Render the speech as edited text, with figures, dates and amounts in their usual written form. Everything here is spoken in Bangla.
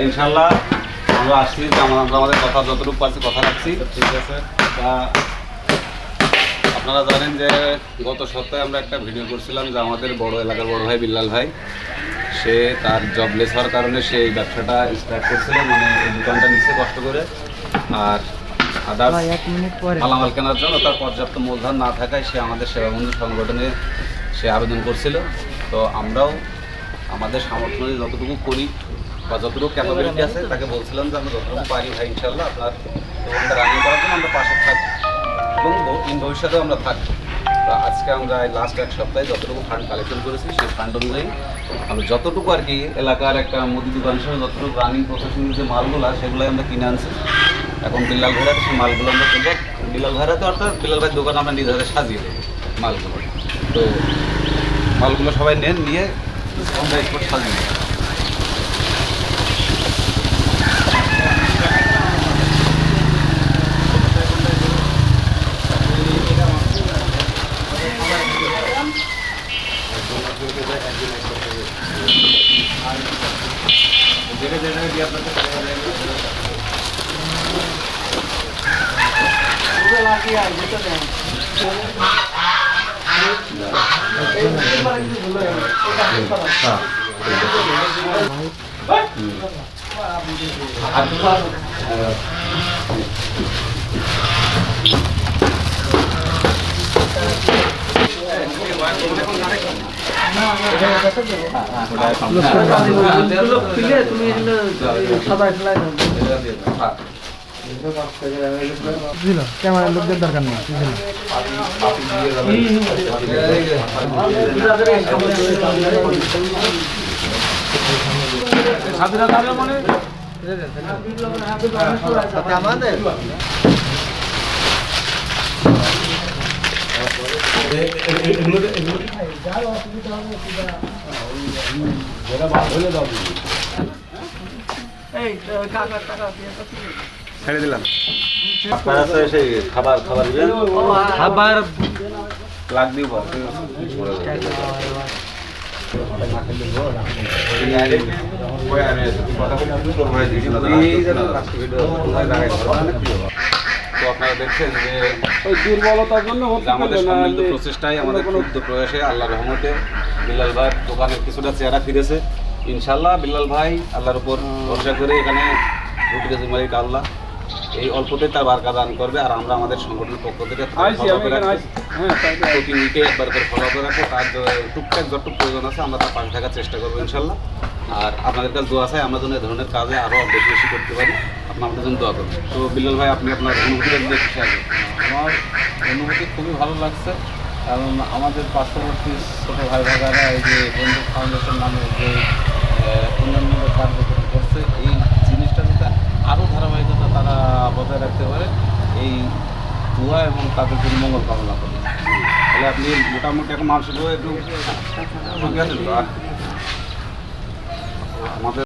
ইনশাল্লাহ আমরা আসছি, আমরা আমাদের কথা যতটুকু পারছি কথা রাখছি। ঠিক আছে। আপনারা জানেন যে গত সপ্তাহে আমরা একটা ভিডিও করছিলাম যে আমাদের বড় এলাকার বড় ভাই বিল্লাল ভাই, সে তার জবলেস হওয়ার কারণে সে এই ব্যবসাটা স্টার্ট করছিল, মানে এই দোকানটা নিচ্ছে কষ্ট করে। আর আদার্স মালামাল কেনার জন্য তার পর্যাপ্ত মূলধন না থাকায় সে আমাদের সেবাবন্ধু সংগঠনে সে আবেদন করছিল। তো আমরাও আমাদের সামর্থ্য অনুযায়ী যতটুকু করি বা যতটুকু ক্যাপাবিলিটি আছে তাকে বলছিলাম যে আমরা যতটুকু পারি ভাই ইনশাল্লাহ আপনার দোকানটা রানিং করার জন্য আমরা পাশে থাকবো এবং ভবিষ্যতেও আমরা থাকবো। তো আজকে আমরা লাস্ট এক সপ্তাহে যতটুকু ফান্ড কালেকশন করেছি সেই ফান্ড অনুযায়ী আমরা যতটুকু আর কি এলাকার একটা মুদি দোকান হিসেবে যতটুকু রানিং প্রসেসিং যে মালগুলো সেগুলোই আমরা কিনে আনছি। এখন বিল্লাল ভাইরাতে সেই মালগুলো আমরা তুলব। বিল্লাল ভাইরাতে অর্থাৎ বিল্লাল ভাইয়ের দোকান আমরা নিজের হাতে সাজিয়ে দেবো মালগুলো। তো মালগুলো সবাই নেন, নিয়ে আমরা এক্সপোর্ট সাজিয়ে দেবো। ক্যামেরার লোকদের দরকার নেই। ছেড়ে দিলাম। আপনার আছে সেই খাবার খাবার দিবেন, খাবার লাগ দিব তো আপনারা দেখছেন যে দুর্বলতার জন্য আমাদের সম্মিলিত প্রচেষ্টায় আমাদের ক্ষুদ্র প্রয়াসে আল্লাহর রহমতে বিল্লাল ভাইয়ের দোকানের কিছুটা চেহারা ফিরেছে। ইনশাল্লাহ বিল্লাল ভাই আল্লাহর উপর ভরসা করে এখানে রুটি মালিক আল্লাহ এই অল্পতে তার বারকা দান করবে। আর আমরা আমাদের সংগঠনের পক্ষ থেকে প্রতি উইকে একবার করে ফলো করে রাখবো। তার টুকটাক যতটুকু প্রয়োজন আছে আমরা তার পাশে থাকার চেষ্টা করবো ইনশাল্লাহ। আর আপনাদের কাছে দোয়া চাই আমরা যেন এই ধরনের কাজে আরও বেশি বেশি করতে পারি। আপনার আমাদের জন্য দোয়া করবেন। তো বিল্লাল ভাই আপনি আপনার অনুভূতিটা দিয়ে খুশি আছেন? আমার অনুভূতি খুবই ভালো লাগছে, কারণ আমাদের পার্শ্ববর্তী ছোটো ভাই ভাইরা এই যে বন্ধু ফাউন্ডেশন নামে যে উন্নয়নমূলক কার্যক্রম করছে, এই জিনিসটা যাতে আরও ধারাবাহিকতা তারা বজায় রাখতে পারে এই দোয়া এবং তাদের জন্য মঙ্গল কামনা করি। তাহলে আপনি মোটামুটি এখন মানসিকভাবে একটু আমাদের